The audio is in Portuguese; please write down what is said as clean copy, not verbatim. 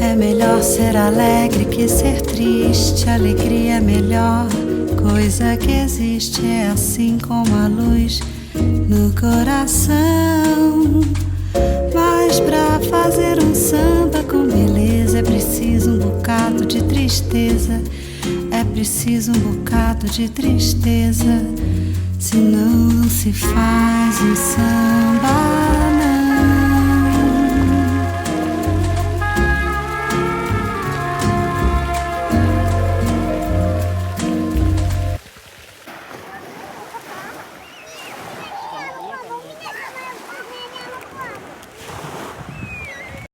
É melhor ser alegre que ser triste. Alegria é a melhor coisa que existe. É assim como a luz no coração. Mas pra fazer um samba com beleza é preciso um bocado de tristeza. É preciso um bocado de tristeza. Senão não se faz um samba.